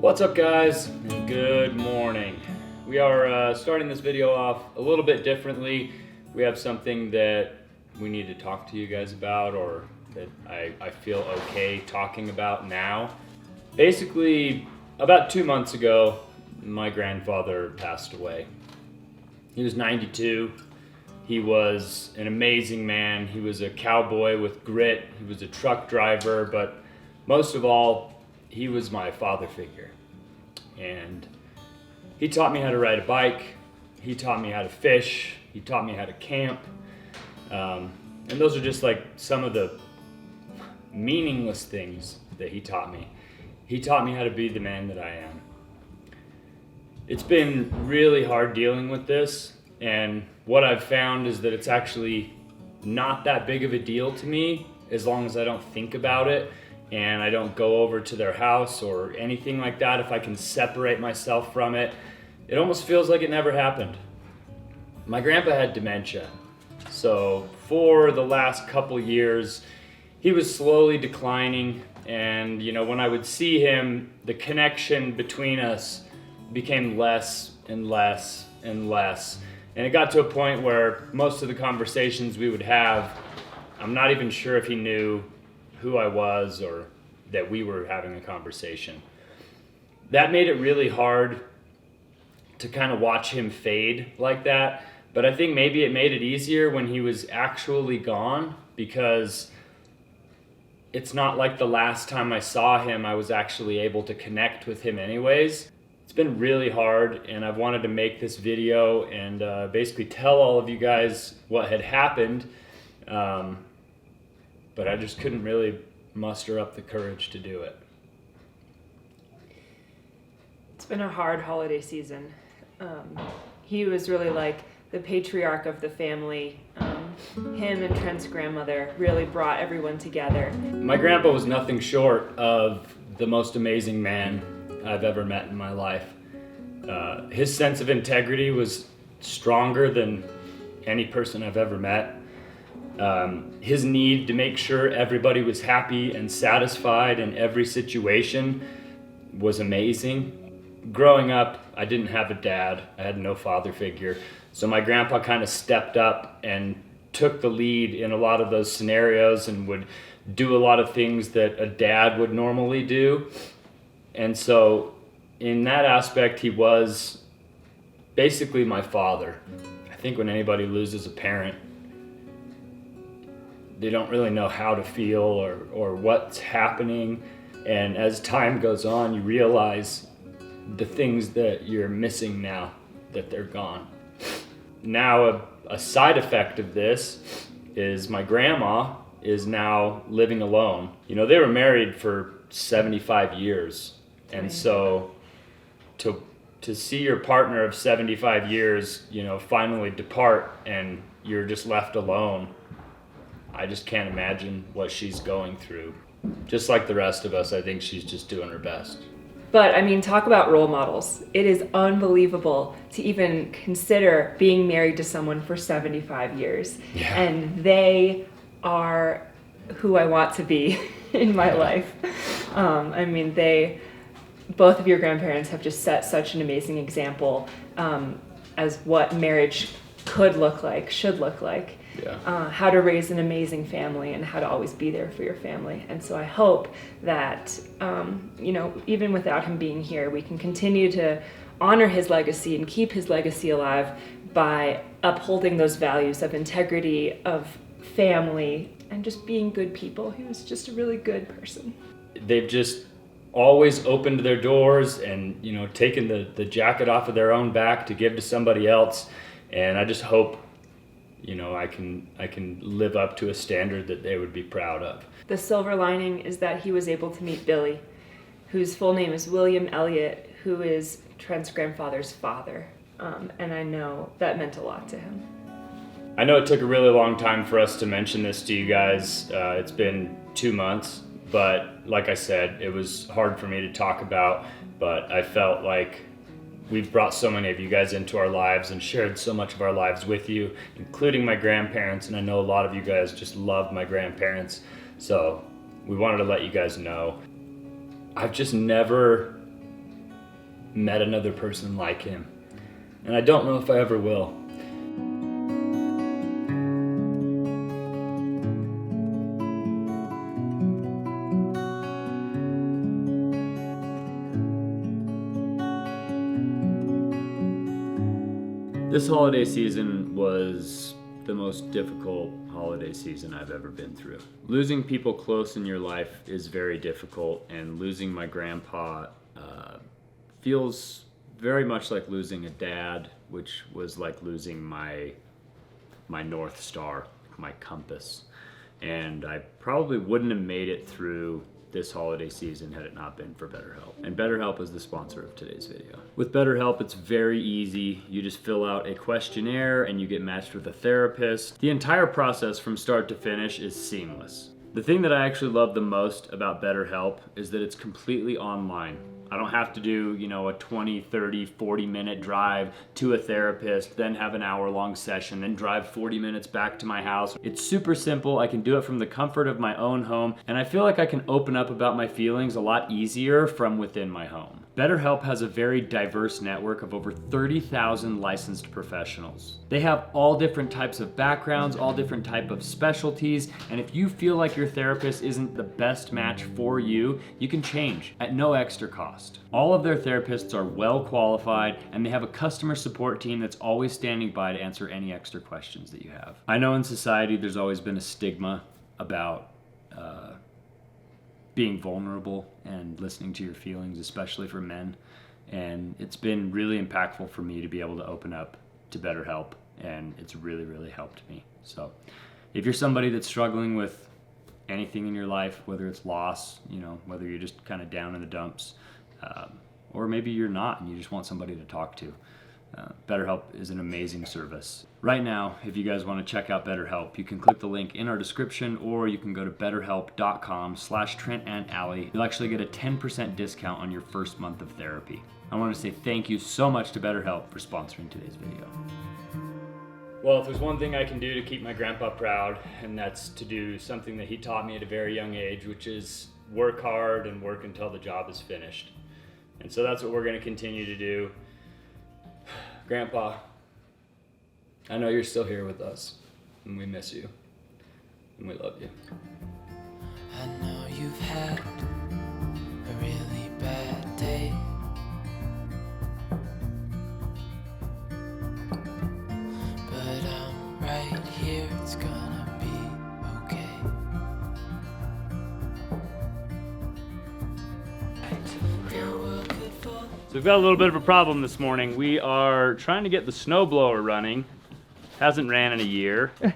What's up, guys? Good morning. We are starting this video off a little bit differently. We have something that we need to talk to you guys about, or that I feel okay talking about now. Basically, about 2 months ago, my grandfather passed away. He was 92. He was an amazing man. He was a cowboy with grit. He was a truck driver, but most of all, he was my father figure. And he taught me how to ride a bike. He taught me how to fish. He taught me how to camp. And those are just like some of the meaningless things that he taught me. He taught me how to be the man that I am. It's been really hard dealing with this, and what I've found is that it's actually not that big of a deal to me as long as I don't think about it and I don't go over to their house or anything like that. If I can separate myself from it, it almost feels like it never happened. My grandpa had dementia, so for the last couple years, he was slowly declining, and when I would see him, the connection between us became less and less and less. And it got to a point where most of the conversations we would have, I'm not even sure if he knew who I was or that we were having a conversation. That made it really hard to kind of watch him fade like that. But I think maybe it made it easier when he was actually gone, because it's not like the last time I saw him, I was actually able to connect with him anyways. It's been really hard, and I've wanted to make this video and basically tell all of you guys what had happened, but I just couldn't really muster up the courage to do it. It's been a hard holiday season. He was really like the patriarch of the family. Him and Trent's grandmother really brought everyone together. My grandpa was nothing short of the most amazing man I've ever met in my life. His sense of integrity was stronger than any person I've ever met. His need to make sure everybody was happy and satisfied in every situation was amazing. Growing up, I didn't have a dad. I had no father figure. So my grandpa kind of stepped up and took the lead in a lot of those scenarios and would do a lot of things that a dad would normally do. And so in that aspect, he was basically my father. I think when anybody loses a parent, they don't really know how to feel or what's happening. And as time goes on, you realize the things that you're missing now that they're gone. Now, a side effect of this is my grandma is now living alone. They were married for 75 years. And so to see your partner of 75 years, finally depart and you're just left alone, I just can't imagine what she's going through. Just like the rest of us, I think she's just doing her best. But talk about role models. It is unbelievable to even consider being married to someone for 75 years. Yeah. And they are who I want to be in my life. Both of your grandparents have just set such an amazing example as what marriage could look like, should look like. Yeah. How to raise an amazing family and how to always be there for your family. And so I hope that, even without him being here, we can continue to honor his legacy and keep his legacy alive by upholding those values of integrity, of family, and just being good people. He was just a really good person. They've just always opened their doors and, taken the jacket off of their own back to give to somebody else. And I just hope I can live up to a standard that they would be proud of. The silver lining is that he was able to meet Billy, whose full name is William Elliott, who is Trent's grandfather's father. And I know that meant a lot to him. I know it took a really long time for us to mention this to you guys. It's been 2 months, but like I said, it was hard for me to talk about, but I felt like we've brought so many of you guys into our lives and shared so much of our lives with you, including my grandparents, and I know a lot of you guys just love my grandparents, so we wanted to let you guys know. I've just never met another person like him. And I don't know if I ever will. This holiday season was the most difficult holiday season I've ever been through. Losing people close in your life is very difficult, and losing my grandpa feels very much like losing a dad, which was like losing my North Star, my compass. And I probably wouldn't have made it through this holiday season had it not been for BetterHelp. And BetterHelp is the sponsor of today's video. With BetterHelp, it's very easy. You just fill out a questionnaire and you get matched with a therapist. The entire process from start to finish is seamless. The thing that I actually love the most about BetterHelp is that it's completely online. I don't have to do, a 20, 30, 40-minute drive to a therapist, then have an hour-long session, then drive 40 minutes back to my house. It's super simple. I can do it from the comfort of my own home, and I feel like I can open up about my feelings a lot easier from within my home. BetterHelp has a very diverse network of over 30,000 licensed professionals. They have all different types of backgrounds, all different type of specialties, and if you feel like your therapist isn't the best match for you, you can change at no extra cost. All of their therapists are well qualified, and they have a customer support team that's always standing by to answer any extra questions that you have. I know in society there's always been a stigma about being vulnerable and listening to your feelings, especially for men. And it's been really impactful for me to be able to open up to BetterHelp, and it's really, really helped me. So if you're somebody that's struggling with anything in your life, whether it's loss, whether you're just kind of down in the dumps, or maybe you're not and you just want somebody to talk to, BetterHelp is an amazing service. Right now, if you guys want to check out BetterHelp, you can click the link in our description, or you can go to betterhelp.com/Trent Allie. You'll actually get a 10% discount on your first month of therapy. I want to say thank you so much to BetterHelp for sponsoring today's video. Well, if there's one thing I can do to keep my grandpa proud, and that's to do something that he taught me at a very young age, which is work hard and work until the job is finished. And so that's what we're going to continue to do. Grandpa, I know you're still here with us, and we miss you, and we love you. I know you've had a really bad day, but I'm right here, it's gonna be okay. So we've got a little bit of a problem this morning. We are trying to get the snowblower running. Hasn't ran in a year, and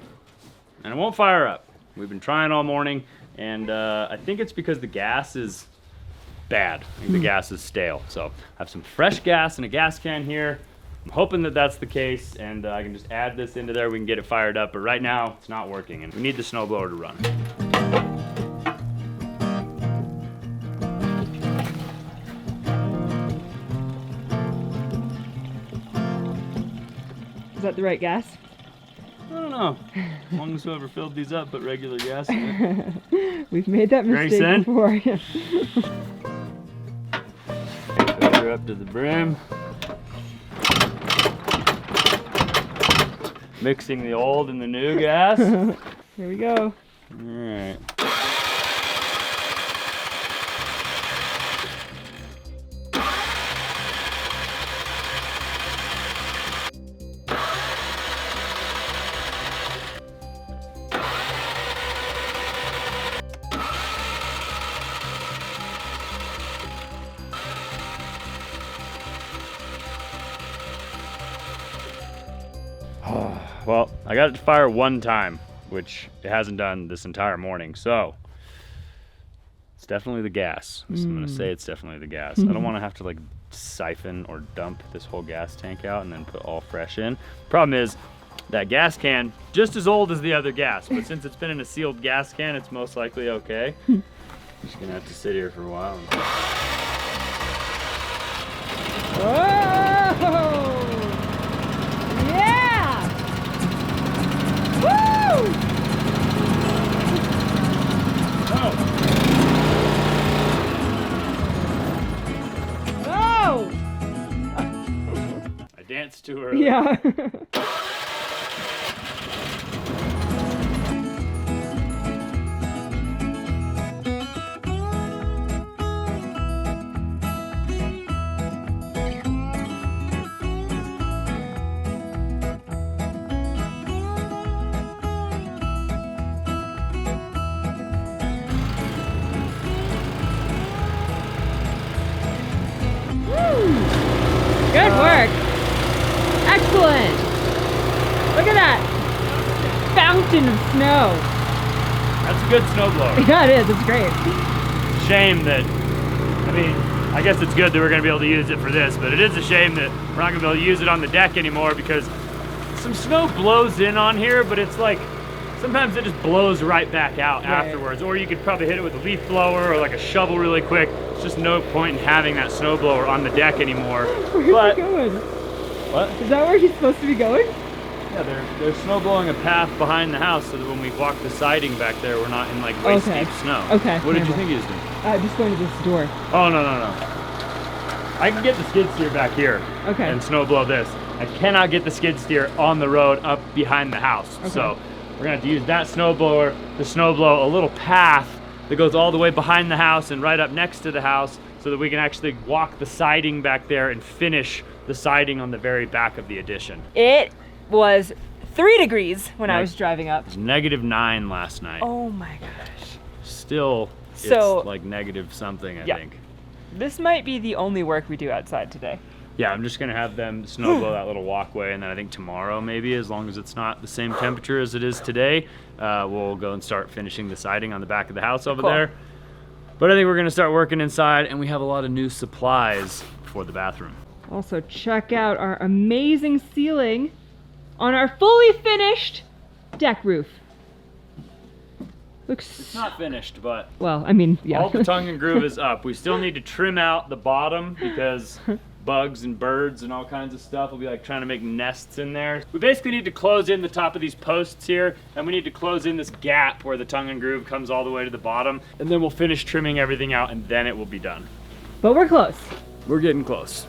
it won't fire up. We've been trying all morning, and I think it's because the gas is bad. I think the gas is stale. So I have some fresh gas in a gas can here. I'm hoping that that's the case, and I can just add this into there. We can get it fired up, but right now it's not working, and we need the snowblower to run. Is that the right gas? I don't know. As long as whoever filled these up put regular gas in it. We've made that mistake before. Fill her up to the brim. Mixing the old and the new gas. Here we go. All right. Well, I got it to fire one time, which it hasn't done this entire morning, so it's definitely the gas. I'm gonna say it's definitely the gas. I don't want to have to siphon or dump this whole gas tank out and then put all fresh in. Problem is, that gas can, just as old as the other gas, but since it's been in a sealed gas can, it's most likely okay. Just gonna have to sit here for a while. Whoa! Yeah! Woo! Oh! too early. Yeah. Good work. Excellent. Look at that fountain of snow. That's a good snowblower. Yeah, it is. It's great. Shame that, I mean, I guess it's good that we're gonna be able to use it for this, but it is a shame that we're not gonna be able to use it on the deck anymore because some snow blows in on here, but it's like, sometimes it just blows right back out afterwards. Or you could probably hit it with a leaf blower or like a shovel really quick. It's just no point in having that snow blower on the deck anymore. Where's he going? What? Is that where he's supposed to be going? Yeah, they're snow blowing a path behind the house so that when we walk the siding back there, we're not in like waist deep snow. Okay. What did you think he was doing? Just going to this door. Oh, no. I can get the skid steer back here and snow blow this. I cannot get the skid steer on the road up behind the house. Okay. So we're gonna have to use that snow blower to snow blow a little path that goes all the way behind the house and right up next to the house so that we can actually walk the siding back there and finish the siding on the very back of the addition. It was 3 degrees when I was driving up. It was -9 last night. Oh my gosh. Still, So, it's like negative something, I think. This might be the only work we do outside today. Yeah, I'm just gonna have them snow blow that little walkway, and then I think tomorrow maybe, as long as it's not the same temperature as it is today, we'll go and start finishing the siding on the back of the house over there. But I think we're gonna start working inside, and we have a lot of new supplies for the bathroom. Also, check out our amazing ceiling on our fully finished deck roof. Looks It's not finished, but well, I mean, yeah. all the tongue and groove is up. We still need to trim out the bottom because bugs and birds and all kinds of stuff will be like trying to make nests in there. We basically need to close in the top of these posts here, and we need to close in this gap where the tongue and groove comes all the way to the bottom, and then we'll finish trimming everything out, and then it will be done. But we're close. We're getting close.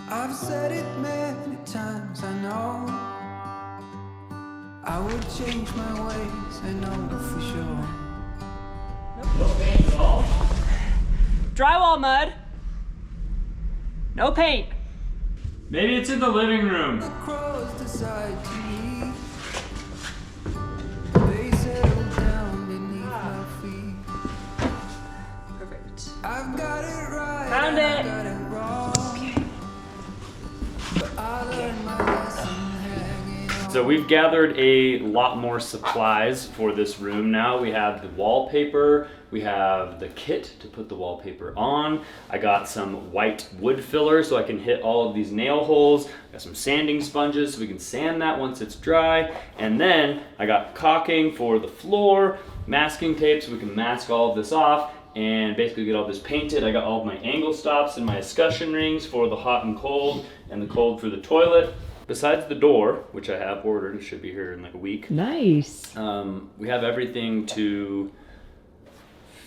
I've said it many times, I know I would change my ways, I know for sure. No paint at all. Drywall mud. No paint. Maybe it's in the living room. The crows decide to leave. They settle down beneath my feet. Perfect. I've got it right, Found I've it. got it wrong. But I learned my lesson hanging on. So we've gathered a lot more supplies for this room now. We have the wallpaper, we have the kit to put the wallpaper on. I got some white wood filler so I can hit all of these nail holes. I got some sanding sponges so we can sand that once it's dry. And then I got caulking for the floor, masking tape so we can mask all of this off and basically get all this painted. I got all of my angle stops and my escutcheon rings for the hot and cold the cold for the toilet. Besides the door, which I have ordered, it should be here in like a week. Nice. We have everything to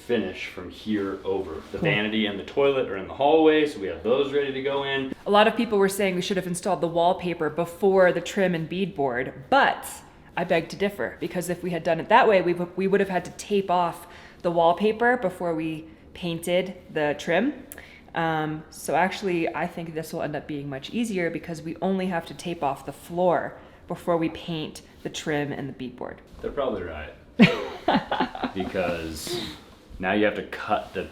finish from here over. The vanity and the toilet are in the hallway, so we have those ready to go in. A lot of people were saying we should have installed the wallpaper before the trim and beadboard, but I beg to differ, because if we had done it that way, we would have had to tape off the wallpaper before we painted the trim. So actually, I think this will end up being much easier because we only have to tape off the floor before we paint the trim and the beadboard. They're probably right. Because now you have to cut the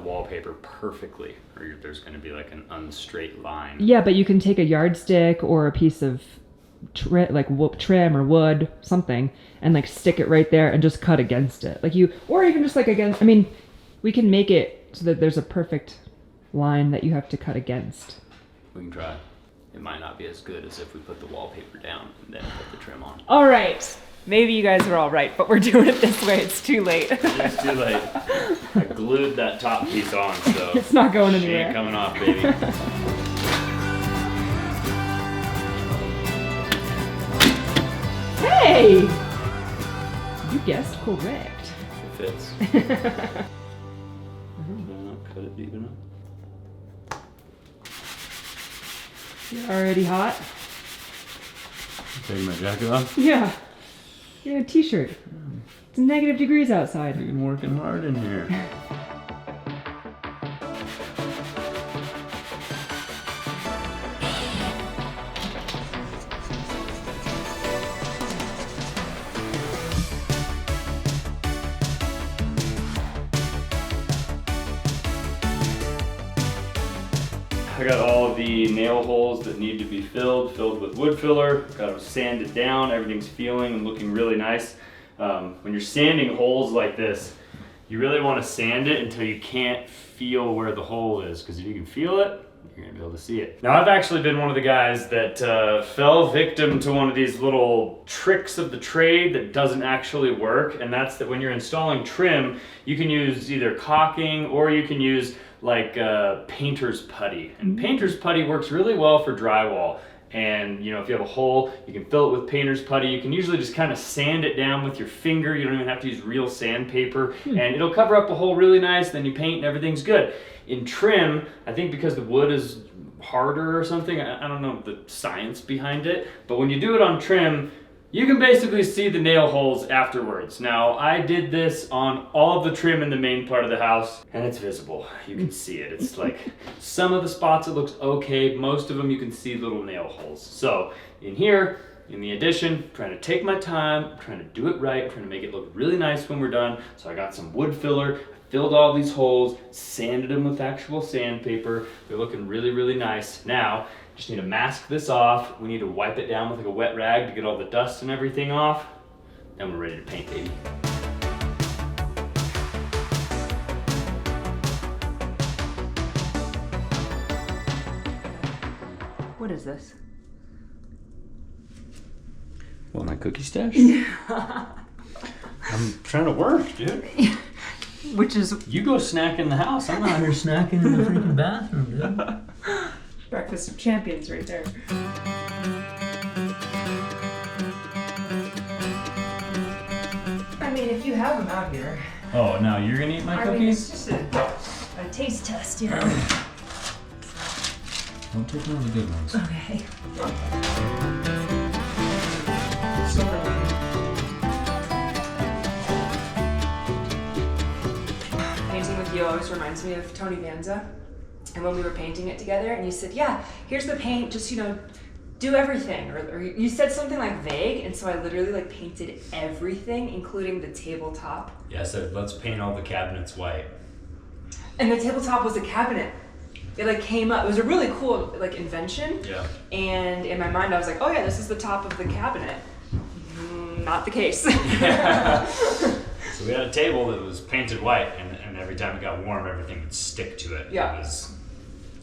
wallpaper perfectly, or there's going to be like an unstraight line. Yeah, but you can take a yardstick or a piece of trim or wood, something, and like stick it right there and just cut against it. Or even just like against, I mean, we can make it so that there's a perfect line that you have to cut against. We can try. It might not be as good as if we put the wallpaper down and then put the trim on. All right. Maybe you guys are all right, but we're doing it this way. It's too late. It's too late. I glued that top piece on, so it's not going she anywhere. ain't coming off, baby. Hey! You guessed correct. fits. Cut it deep enough. You're already hot? Taking my jacket off. Yeah. You're in a t-shirt. It's negative degrees outside. You've been working hard in here. I got all of the nail holes that need to be filled with wood filler. Got them sanded down. Everything's feeling and looking really nice. When you're sanding holes like this, you really want to sand it until you can't feel where the hole is, because if you can feel it, you're gonna be able to see it. Now, I've actually been one of the guys that fell victim to one of these little tricks of the trade that doesn't actually work, and that's that when you're installing trim, you can use either caulking or you can use like painter's putty. And painter's putty works really well for drywall. And you know, if you have a hole, you can fill it with painter's putty. You can usually just kind of sand it down with your finger. You don't even have to use real sandpaper, and it'll cover up the hole really nice. Then you paint and everything's good. In trim, I think because the wood is harder or something, I don't know the science behind it, but when you do it on trim, you can basically see the nail holes afterwards. Now, I did this on all of the trim in the main part of the house, and it's visible. You can see it. It's like some of the spots it looks okay. Most of them you can see little nail holes. So in here, in the addition, I'm trying to take my time, I'm trying to do it right, I'm trying to make it look really nice when we're done. So I got some wood filler, filled all these holes, sanded them with actual sandpaper. They're looking really, really nice. Now, just need to mask this off. We need to wipe it down with like a wet rag to get all the dust and everything off. Then we're ready to paint, baby. What is this? What, my cookie stash? I'm trying to work, dude. Which is You go snack in the house. I'm not here snacking in the freaking bathroom, dude. breakfast of champions right there. I mean, if you have them out here. Oh, now you're gonna eat my I mean, cookies? it's just a taste test, you know. Don't take one of the good ones. Okay. Painting with you always reminds me of Tony Vanza. And when we were painting it together, and you said, yeah, here's the paint, just, you know, do everything. Or you said something like vague, and so I literally like painted everything, including the tabletop. Yeah, I said, let's paint all the cabinets white. And the tabletop was a cabinet. It like came up, it was a really cool like invention. Yeah. And in my mind I was like, oh yeah, this is the top of the cabinet. Not the case. So we had a table that was painted white, and every time it got warm, everything would stick to it. Yeah. It was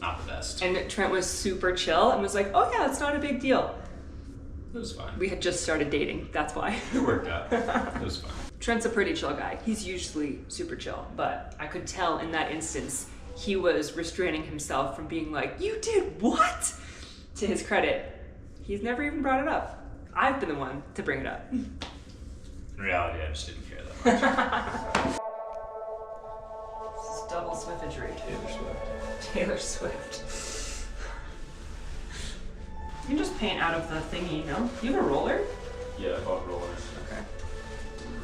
not the best. And Trent was super chill and was like, oh yeah, it's not a big deal. It was fine. We had just started dating, that's why. It worked out. It was fine. Trent's a pretty chill guy. He's usually super chill, but I could tell in that instance he was restraining himself from being like, you did what? To his credit, he's never even brought it up. I've been the one to bring it up. In reality, I just didn't care that much. This is double Swiftagery. Taylor Swift. Taylor Swift. You can just paint out of the thingy, no? You have a roller? Yeah, I bought rollers. Okay.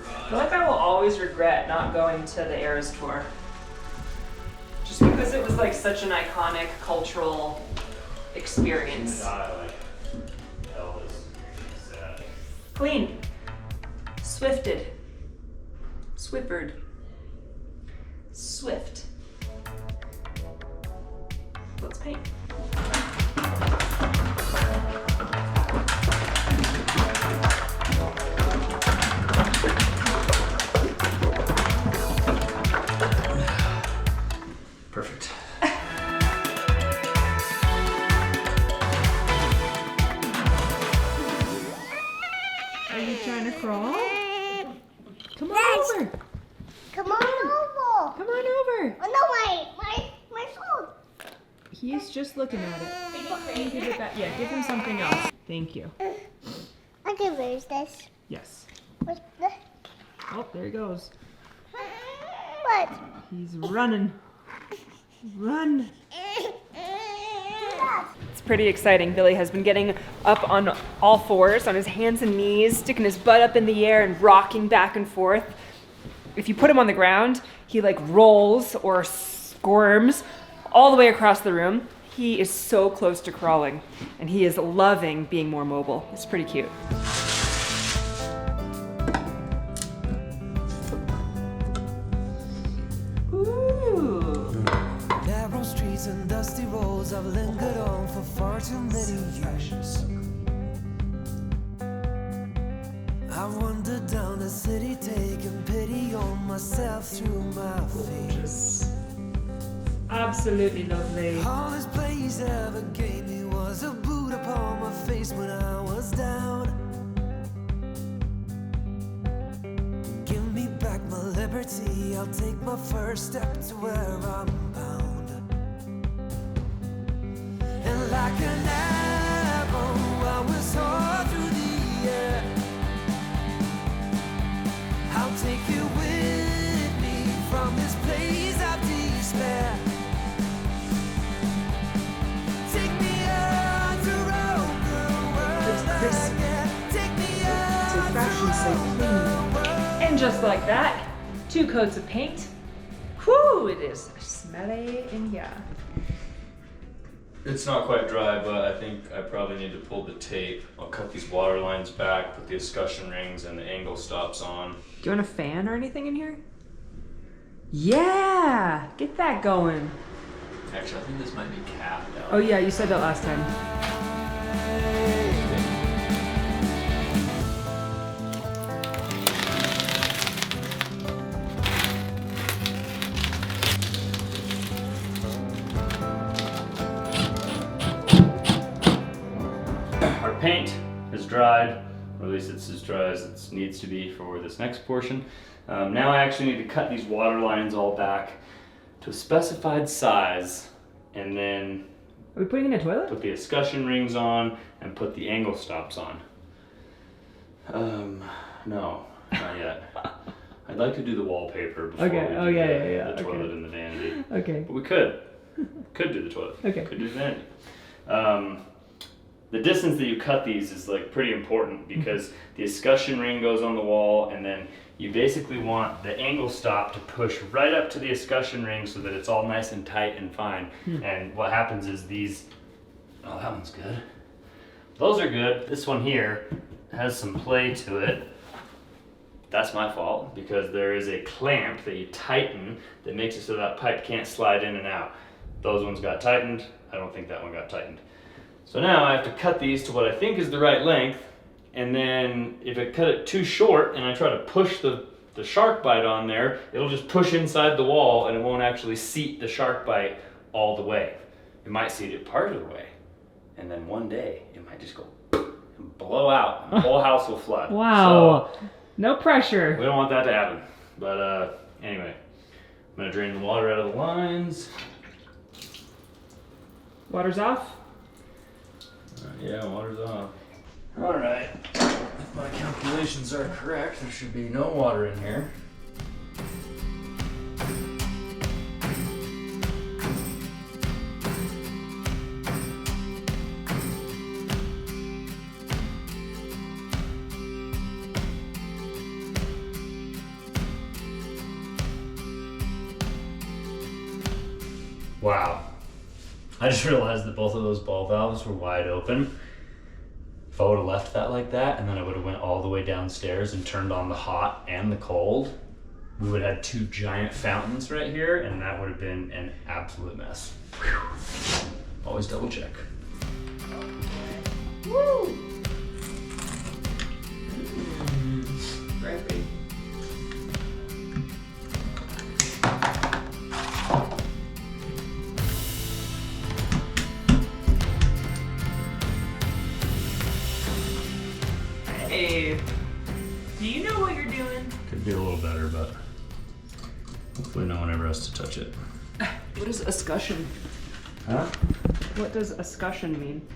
I feel like I will always regret not going to the Eras tour. Just because it was like such an iconic cultural experience. Like Elvis. Sad. Clean. Swifted. Swiffered. Swift. Let's paint. Perfect. Are you trying to crawl? Come on over. Come on over. Come on over. Oh no, my phone. He's just looking at it. Can you give it back? Yeah, give him something else. Thank you. Okay, where's this? Yes. What's the? Oh, there he goes. What? He's running. Run. It's pretty exciting. Billy has been getting up on all fours, on his hands and knees, sticking his butt up in the air and rocking back and forth. If you put him on the ground, he like rolls or squirms all the way across the room. He is so close to crawling, and he is loving being more mobile. It's pretty cute. Ooh. Narrow streets and dusty roads I've lingered on for far too many years. I've wandered down the city, taking pity on myself through my fears. Absolutely lovely. All this place ever gave me was a boot upon my face when I was down. Give me back my liberty, I'll take my first step to where I'm bound. And like an arrow, I will soar through the air. I'll take you with me from this place of despair. Take me on to roam the world again. Take me on to roam the world. And just like that, 2 coats of paint. Whew, it is smelly in here. It's not quite dry, but I think I probably need to pull the tape. I'll cut these water lines back, put the escutcheon rings and the angle stops on. Do you want a fan or anything in here? Yeah, get that going. Actually, I think this might be capped out. Oh yeah, you said that last time. Our paint is dried, or at least it's as dry as it needs to be for this next portion. Now I actually need to cut these water lines all back to a specified size, and then Are we putting in a toilet? put the escutcheon rings on and put the angle stops on. No, not yet. I'd like to do the wallpaper before Okay. we Oh, do yeah, the, yeah, yeah. the toilet Okay. and the vanity. Okay. But we could do the toilet. Okay. Could do the vanity. The distance that you cut these is like pretty important because the escutcheon ring goes on the wall, and then you basically want the angle stop to push right up to the escutcheon ring so that it's all nice and tight and fine. And what happens is these, oh, that one's good. Those are good. This one here has some play to it. That's my fault because there is a clamp that you tighten that makes it so that pipe can't slide in and out. Those ones got tightened. I don't think that one got tightened. So now I have to cut these to what I think is the right length, and then if I cut it too short and I try to push the shark bite on there, it'll just push inside the wall and it won't actually seat the shark bite all the way. It might seat it part of the way, and then one day it might just go and blow out and the whole house will flood. Wow. So, No pressure. we don't want that to happen. But anyway, I'm gonna drain the water out of the lines. Water's off. Yeah, water's off. All right, if my calculations are correct, there should be no water in here. Wow. I just realized that both of those ball valves were wide open. If I would have left that like that and then I would have went all the way downstairs and turned on the hot and the cold, we would have had 2 giant fountains right here and that would have been an absolute mess. Whew. Always double check. Woo! Right, babe. Hey, do you know what you're doing? Could be a little better, but hopefully no one ever has to touch it. What is escutcheon? Huh? What does escutcheon mean?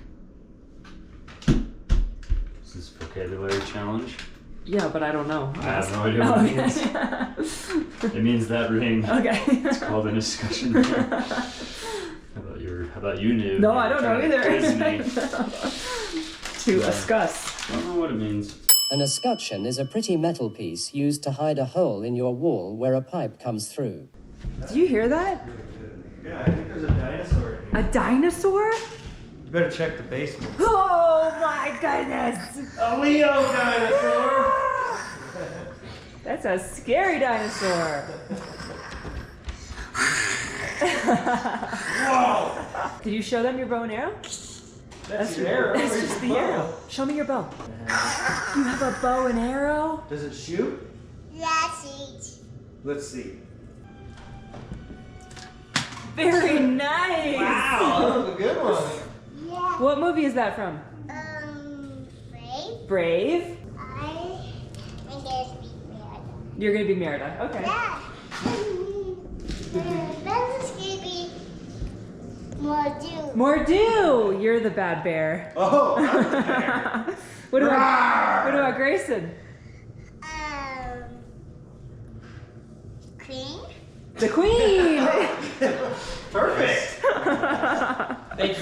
Is this vocabulary challenge? Yeah, but I don't know. I have no idea what it means. It means that ring. Okay. It's called a discussion ring. How about you knew? No, I don't know either. To discuss. I don't know what it means. An escutcheon is a pretty metal piece used to hide a hole in your wall where a pipe comes through. Do you hear that? Yeah, I think there's a dinosaur in here. A dinosaur? You better check the basement. Oh my goodness! A Leo dinosaur! That's a scary dinosaur. Whoa! Did you show them your bow and arrow? That's your arrow. It's just the arrow. Show me your bow. You have a bow and arrow? Does it shoot? Yes, Let's see. Very nice. Wow, that was a good one. yeah. What movie is that from? Brave. Brave? I guess be mad. You're gonna be Merida. Okay. Yeah. That's Skippy. More do. Mordu! You're the bad bear. Oh, that's a bear. What about Grayson? Queen. The queen! Perfect. Thank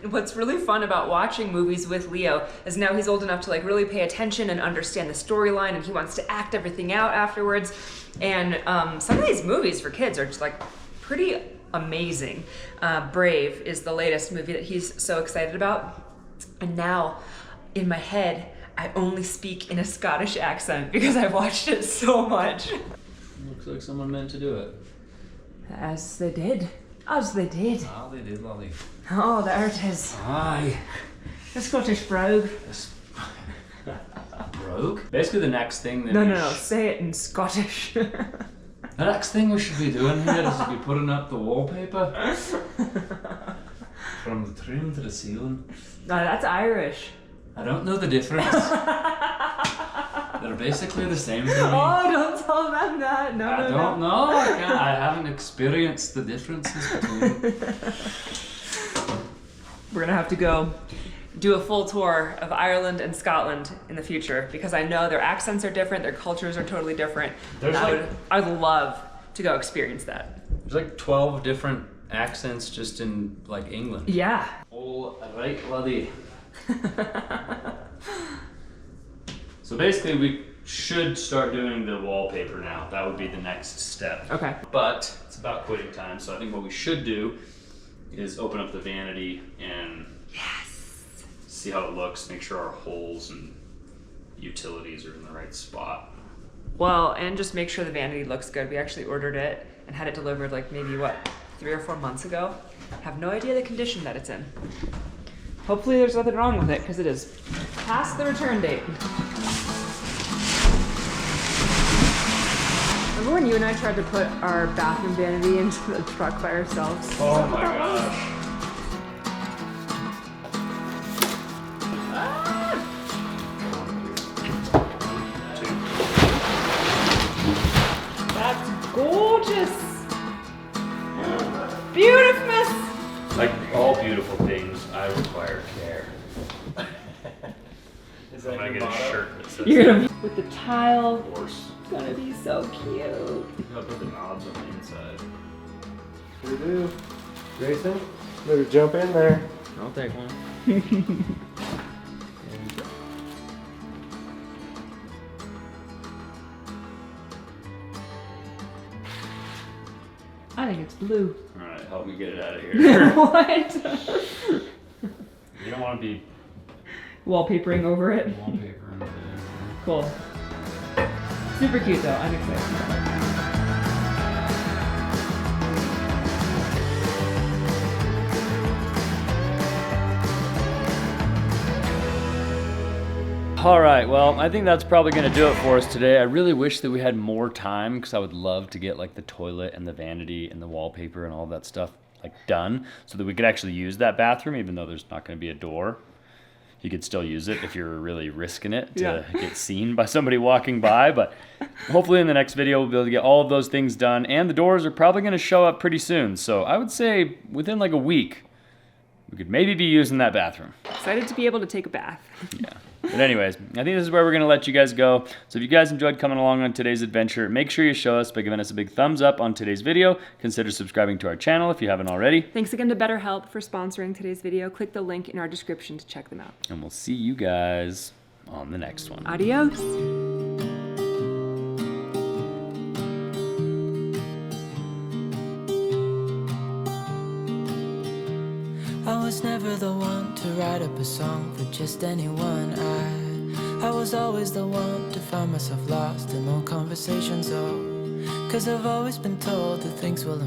you. What's really fun about watching movies with Leo is now he's old enough to like really pay attention and understand the storyline, and he wants to act everything out afterwards. And some of these movies for kids are just like pretty amazing. Brave is the latest movie that he's so excited about. And now in my head, I only speak in a Scottish accent because I've watched it so much. Looks like someone meant to do it. As they did. As they did. Ah, they did, Lolly. Oh, there it is. Aye. The Scottish brogue. Rogue? Basically the next thing that No. Say it in Scottish. The next thing we should be doing here is be putting up the wallpaper. From the trim to the ceiling. No, that's Irish. I don't know the difference. They're basically the same to me. Oh, don't tell them that. No, I don't know. I haven't experienced the differences between. We're gonna have to go do a full tour of Ireland and Scotland in the future because I know their accents are different, their cultures are totally different. There's I would love to go experience that. There's like 12 different accents just in like England. Yeah. All right, laddie. So basically we should start doing the wallpaper now. That would be the next step. Okay. But it's about quitting time, so I think what we should do is open up the vanity and see how it looks, make sure our holes and utilities are in the right spot. Well, and just make sure the vanity looks good. We actually ordered it and had it delivered like maybe 3 or 4 months ago. Have no idea the condition that it's in. Hopefully there's nothing wrong with it because it is past the return date. Remember when you and I tried to put our bathroom vanity into the truck by ourselves? Oh my gosh. That's gorgeous! Beautiful! Like all beautiful things, I require care. Is I'm that gonna your get a motto? shirt that says You're that, gonna with the tile. of course. It's gonna be so cute. You gotta put the knobs on the inside. Sure do. Grayson, better jump in there. I'll take one. I think it's blue. Alright, help me get it out of here. What? You don't want to be Wallpapering over it. wallpaper in there. Cool. Super cute though. I'm excited. All right, well, I think that's probably gonna do it for us today. I really wish that we had more time because I would love to get like the toilet and the vanity and the wallpaper and all that stuff like done so that we could actually use that bathroom even though there's not gonna be a door. You could still use it if you're really risking it to get seen by somebody walking by, but hopefully in the next video we'll be able to get all of those things done, and the doors are probably gonna show up pretty soon. So I would say within like a week, we could maybe be using that bathroom. Excited to be able to take a bath. Yeah. But anyways, I think this is where we're going to let you guys go. So if you guys enjoyed coming along on today's adventure, make sure you show us by giving us a big thumbs up on today's video. Consider subscribing to our channel if you haven't already. Thanks again to BetterHelp for sponsoring today's video. Click the link in our description to check them out. And we'll see you guys on the next one. Adios. I was never the one to write up a song for just anyone. I was always the one to find myself lost in long conversations. Oh, 'cause I've always been told that things will